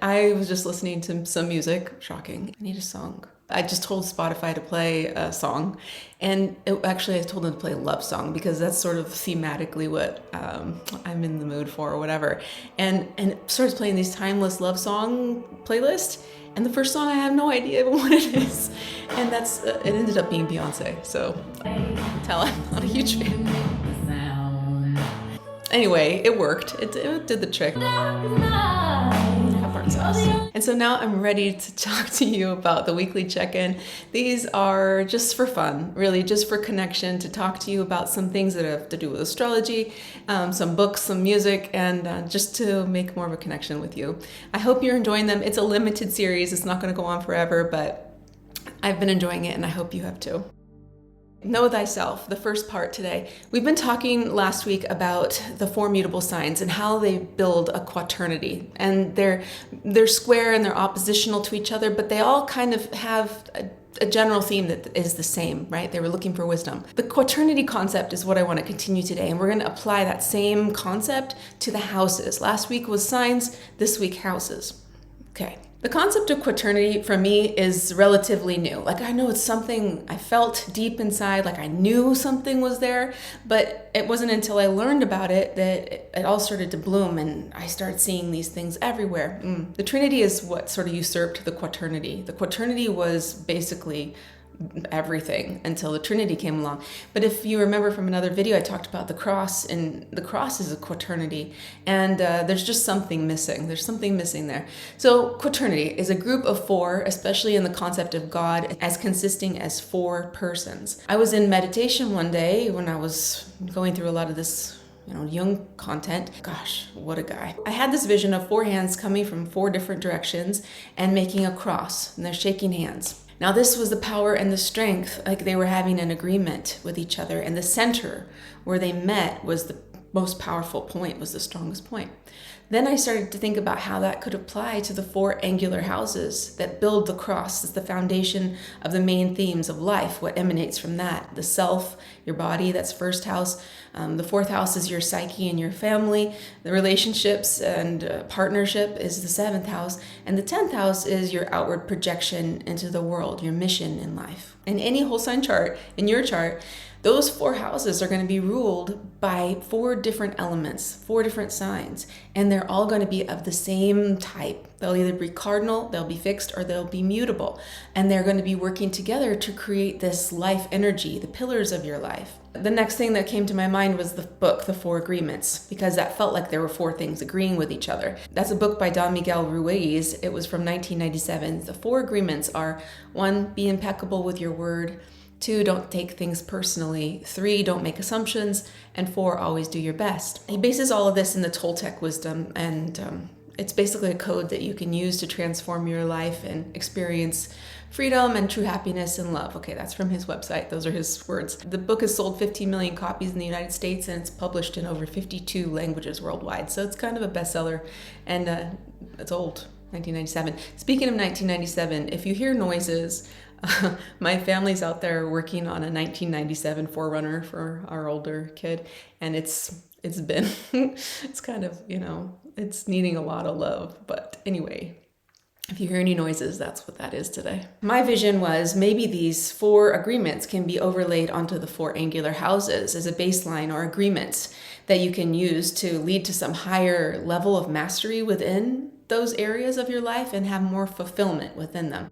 I was just listening to some music. Shocking. I need a song. I just told Spotify to play a song, and actually I told them to play a love song because that's sort of thematically what I'm in the mood for or whatever. And it starts playing these timeless love song playlist, and the first song I have no idea what it is, and that's it ended up being Beyonce. So I can tell I'm not a huge fan. Anyway, it worked. It did the trick. And so now I'm ready to talk to you about the weekly check-in. These are just for fun, really, just for connection, to talk to you about some things that have to do with astrology, some books, some music, and just to make more of a connection with you. I hope you're enjoying them. It's a limited series. It's not going to go on forever, but I've been enjoying it, and I hope you have too. Know thyself, the first part today. We've been talking last week about the four mutable signs and how they build a quaternity. And they're square and they're oppositional to each other, but they all kind of have a general theme that is the same, right? They were looking for wisdom. The quaternity concept is what I want to continue today, and we're going to apply that same concept to the houses. Last week was signs, this week houses. Okay. The concept of quaternity for me is relatively new. Like, I know it's something I felt deep inside, like I knew something was there, but it wasn't until I learned about it that it all started to bloom and I started seeing these things everywhere. The Trinity is what sort of usurped the quaternity. The quaternity was basically everything until the Trinity came along. But if you remember from another video, I talked about the cross, and the cross is a quaternity, and there's just something missing. There's something missing there. So quaternity is a group of four, especially in the concept of God, as consisting as four persons. I was in meditation one day when I was going through a lot of this Jung content. Gosh, what a guy. I had this vision of four hands coming from four different directions and making a cross, and they're shaking hands. Now this was the power and the strength, like they were having an agreement with each other, and the center where they met was the most powerful point, was the strongest point. Then I started to think about how that could apply to the four angular houses that build the cross as the foundation of the main themes of life, what emanates from that. The self, your body, that's first house. The fourth house is your psyche and your family. The relationships and partnership is the seventh house. And the 10th house is your outward projection into the world, your mission in life. In any whole sign chart, in your chart, those four houses are going to be ruled by four different elements, four different signs, and they're all going to be of the same type. They'll either be cardinal, they'll be fixed, or they'll be mutable. And they're going to be working together to create this life energy, the pillars of your life. The next thing that came to my mind was the book, The Four Agreements, because that felt like there were four things agreeing with each other. That's a book by Miguel Ruiz. It was from 1997. The four agreements are: 1, be impeccable with your word; 2, don't take things personally; 3, don't make assumptions; and 4, always do your best. He bases all of this in the Toltec wisdom, and it's basically a code that you can use to transform your life and experience freedom and true happiness and love. Okay, that's from his website. Those are his words. The book has sold 15 million copies in the United States, and it's published in over 52 languages worldwide. So it's kind of a bestseller, and it's old, 1997. Speaking of 1997, if you hear noises, my family's out there working on a 1997 Forerunner for our older kid, and it's been, it's kind of, it's needing a lot of love. But anyway, if you hear any noises, that's what that is today. My vision was maybe these four agreements can be overlaid onto the four angular houses as a baseline, or agreements that you can use to lead to some higher level of mastery within those areas of your life and have more fulfillment within them.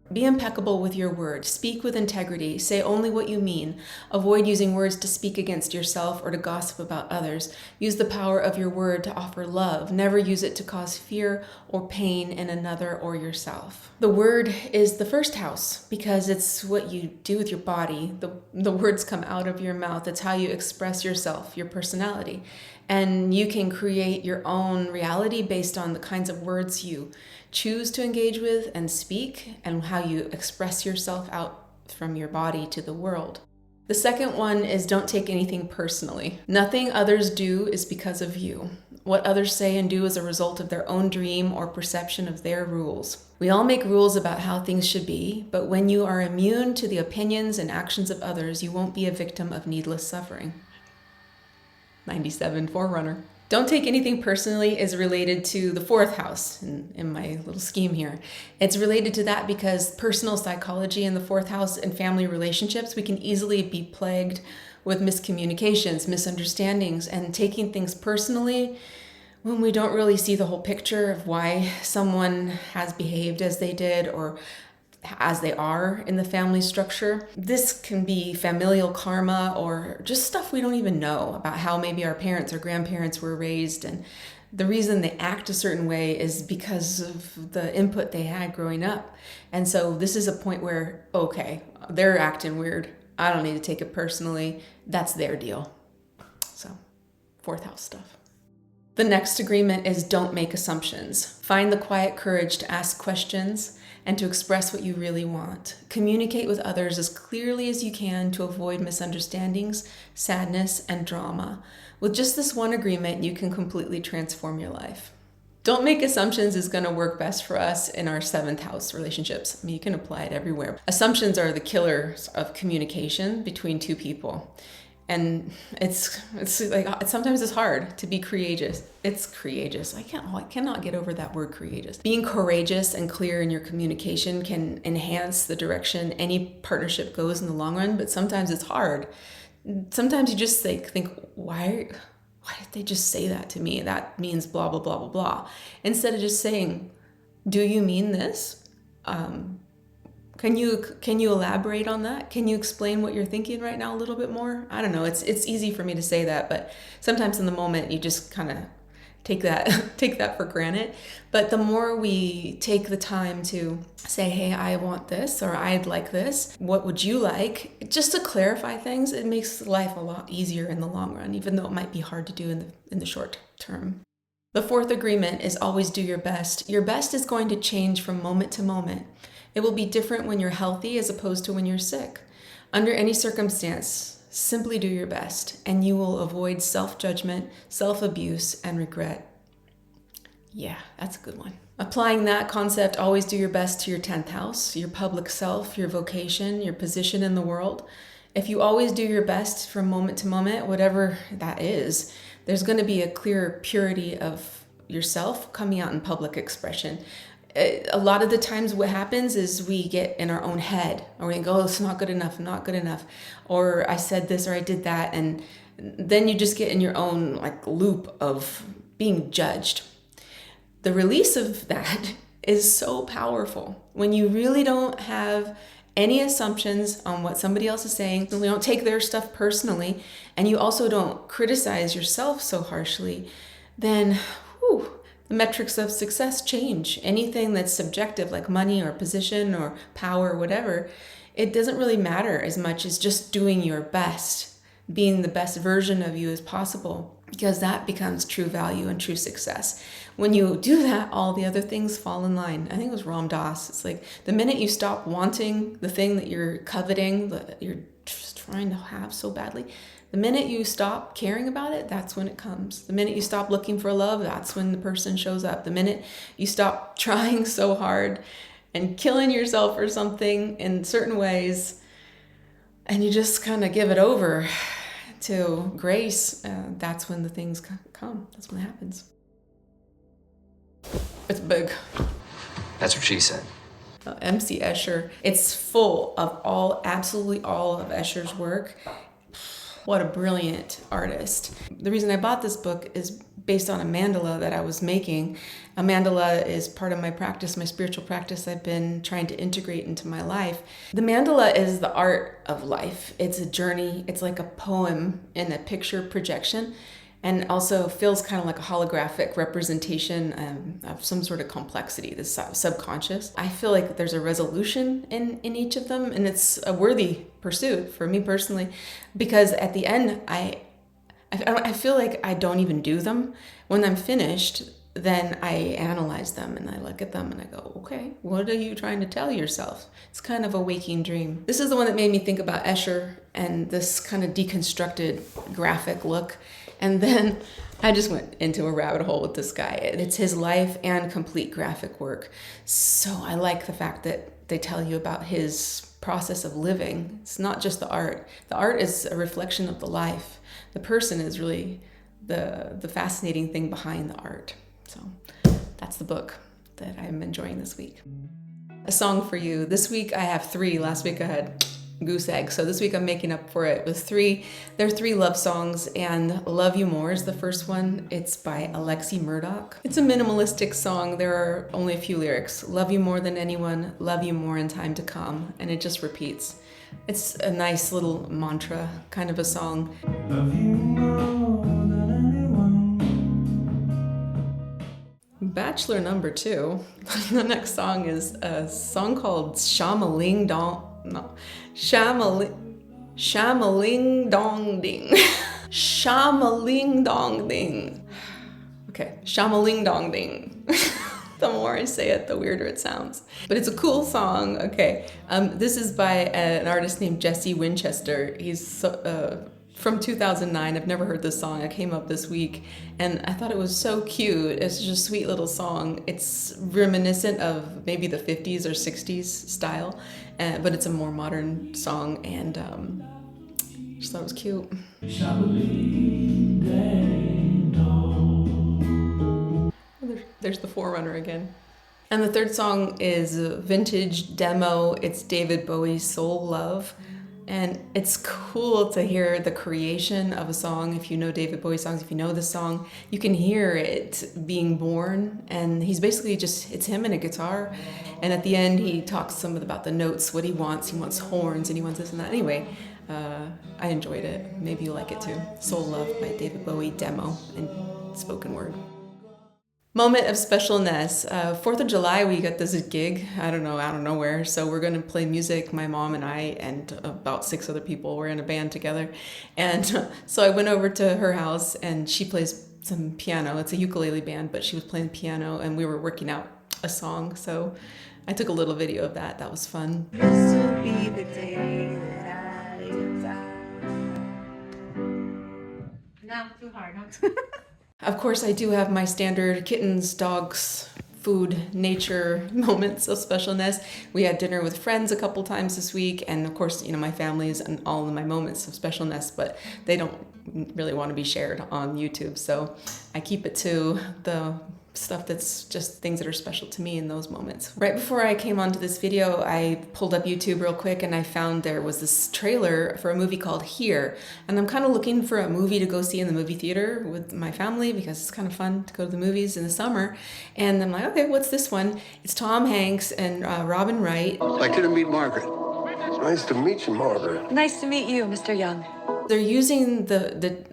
Be impeccable with your word. Speak with integrity. Say only what you mean. Avoid using words to speak against yourself or to gossip about others. Use the power of your word to offer love. Never use it to cause fear or pain in another or yourself. The word is the first house because it's what you do with your body. The words come out of your mouth. It's how you express yourself, your personality. And you can create your own reality based on the kinds of words you choose to engage with and speak, and how you express yourself out from your body to the world. The second one is don't take anything personally. Nothing others do is because of you. What others say and do is a result of their own dream or perception of their rules. We all make rules about how things should be, but when you are immune to the opinions and actions of others, you won't be a victim of needless suffering. 97 Forerunner. Don't take anything personally is related to the fourth house in my little scheme here. It's related to that because personal psychology in the fourth house and family relationships, we can easily be plagued with miscommunications, misunderstandings, and taking things personally when we don't really see the whole picture of why someone has behaved as they did or as they are in the family structure. This can be familial karma or just stuff we don't even know about how maybe our parents or grandparents were raised, and the reason they act a certain way is because of the input they had growing up. And so this is a point where, okay, they're acting weird. I don't need to take it personally. That's their deal. So, fourth house stuff. The next agreement is don't make assumptions. Find the quiet courage to ask questions and to express what you really want. Communicate with others as clearly as you can to avoid misunderstandings, sadness, and drama. With just this one agreement, you can completely transform your life. Don't make assumptions is going to work best for us in our seventh house relationships. I mean, you can apply it everywhere. Assumptions are the killers of communication between two people. And it's like, sometimes it's hard to be courageous. It's courageous. I cannot get over that word courageous. Being courageous and clear in your communication can enhance the direction any partnership goes in the long run, but sometimes it's hard. Sometimes you just think, why did they just say that to me? That means blah, blah, blah, blah, blah. Instead of just saying, do you mean this? Can you elaborate on that? Can you explain what you're thinking right now a little bit more? I don't know. It's easy for me to say that, but sometimes in the moment you just kind of take that for granted. But the more we take the time to say, hey, I want this, or I'd like this, what would you like? Just to clarify things, it makes life a lot easier in the long run, even though it might be hard to do in the short term. The fourth agreement is always do your best. Your best is going to change from moment to moment. It will be different when you're healthy as opposed to when you're sick. Under any circumstance, simply do your best, and you will avoid self-judgment, self-abuse, and regret. Yeah, that's a good one. Applying that concept, always do your best to your 10th house, your public self, your vocation, your position in the world. If you always do your best from moment to moment, whatever that is, there's going to be a clear purity of yourself coming out in public expression. A lot of the times what happens is we get in our own head, or we go, oh, it's not good enough, not good enough, or I said this or I did that, and then you just get in your own loop of being judged. The release of that is so powerful. When you really don't have any assumptions on what somebody else is saying, and you don't take their stuff personally, and you also don't criticize yourself so harshly, then the metrics of success change. Anything that's subjective, like money or position or power or whatever, it doesn't really matter as much as just doing your best, being the best version of you as possible, because that becomes true value and true success. When you do that, all the other things fall in line. I think it was Ram Dass. It's like the minute you stop wanting the thing that you're coveting, that you're just trying to have so badly, the minute you stop caring about it, that's when it comes. The minute you stop looking for love, that's when the person shows up. The minute you stop trying so hard and killing yourself for something in certain ways, and you just kind of give it over to grace, that's when the things come. That's when it happens. It's big. That's what she said. MC Escher. It's full of absolutely all of Escher's work. What a brilliant artist. The reason I bought this book is based on a mandala that I was making. A mandala is part of my practice, my spiritual practice I've been trying to integrate into my life. The mandala is the art of life. It's a journey. It's like a poem in a picture projection, and also feels kind of like a holographic representation of some sort of complexity, this subconscious. I feel like there's a resolution in each of them, and it's a worthy pursuit for me personally, because at the end, I feel like I don't even do them. When I'm finished, then I analyze them and I look at them and I go, okay, what are you trying to tell yourself? It's kind of a waking dream. This is the one that made me think about Escher and this kind of deconstructed graphic look. And then I just went into a rabbit hole with this guy. It's his life and complete graphic work. So I like the fact that they tell you about his process of living. It's not just the art. The art is a reflection of the life. The person is really the fascinating thing behind the art. So that's the book that I'm enjoying this week. A song for you. This week I have 3. Last week I had goose egg. So this week I'm making up for it with 3. There are 3 love songs, and Love You More is the first one. It's by Alexi Murdoch. It's a minimalistic song. There are only a few lyrics. Love you more than anyone, love you more in time to come. And it just repeats. It's a nice little mantra kind of a song. Love you more than anyone. Bachelor number 2. The next song is a song called Shamaling Dong. No. Shamaling Dong Ding. Shamaling Dong Ding. Okay, Shamaling Dong Ding. The more I say it, the weirder it sounds. But it's a cool song. Okay, this is by an artist named Jesse Winchester. He's from 2009. I've never heard this song. I came up this week, and I thought it was so cute. It's just a sweet little song. It's reminiscent of maybe the 50s or 60s style, but it's a more modern song, and just thought it was cute. There's the Forerunner again. And the third song is a vintage demo. It's David Bowie's Soul Love. And it's cool to hear the creation of a song. If you know David Bowie songs, if you know the song, you can hear it being born. And he's basically just, it's him and a guitar. And at the end, he talks some about the notes, what he wants. He wants horns and he wants this and that. Anyway, I enjoyed it. Maybe you like it too. Soul Love by David Bowie, demo and spoken word. Moment of specialness. 4th of July, we got this gig, I don't know, out of nowhere. So we're going to play music, my mom and I, and about 6 other people. We're in a band together. And so I went over to her house, and she plays some piano. It's a ukulele band, but she was playing piano, and we were working out a song. So I took a little video of that. That was fun. This will be the day that I die. No, too hard, huh? Of course, I do have my standard kittens, dogs, food, nature moments of specialness. We had dinner with friends a couple times this week, and of course, you know, my family's and all of my moments of specialness, but they don't really want to be shared on YouTube, so I keep it to the stuff that's just things that are special to me in those moments. Right before I came onto this video, I pulled up YouTube real quick and I found there was this trailer for a movie called Here. And I'm kind of looking for a movie to go see in the movie theater with my family because it's kind of fun to go to the movies in the summer. And I'm like, okay, what's this one? It's Tom Hanks and Robin Wright. I'd like you to meet Margaret. Nice to meet you, Margaret. Nice to meet you, Mr. Young. They're using the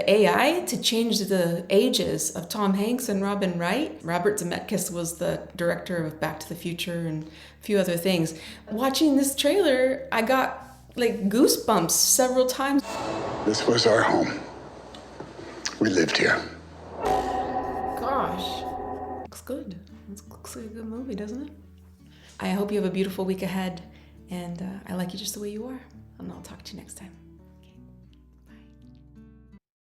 AI to change the ages of Tom Hanks and Robin Wright. Robert Zemeckis was the director of Back to the Future and a few other things. Watching this trailer, I got like goosebumps several times. This was our home. We lived here. Gosh, looks good. It looks like a good movie, doesn't it? I hope you have a beautiful week ahead, and I like you just the way you are, and I'll talk to you next time.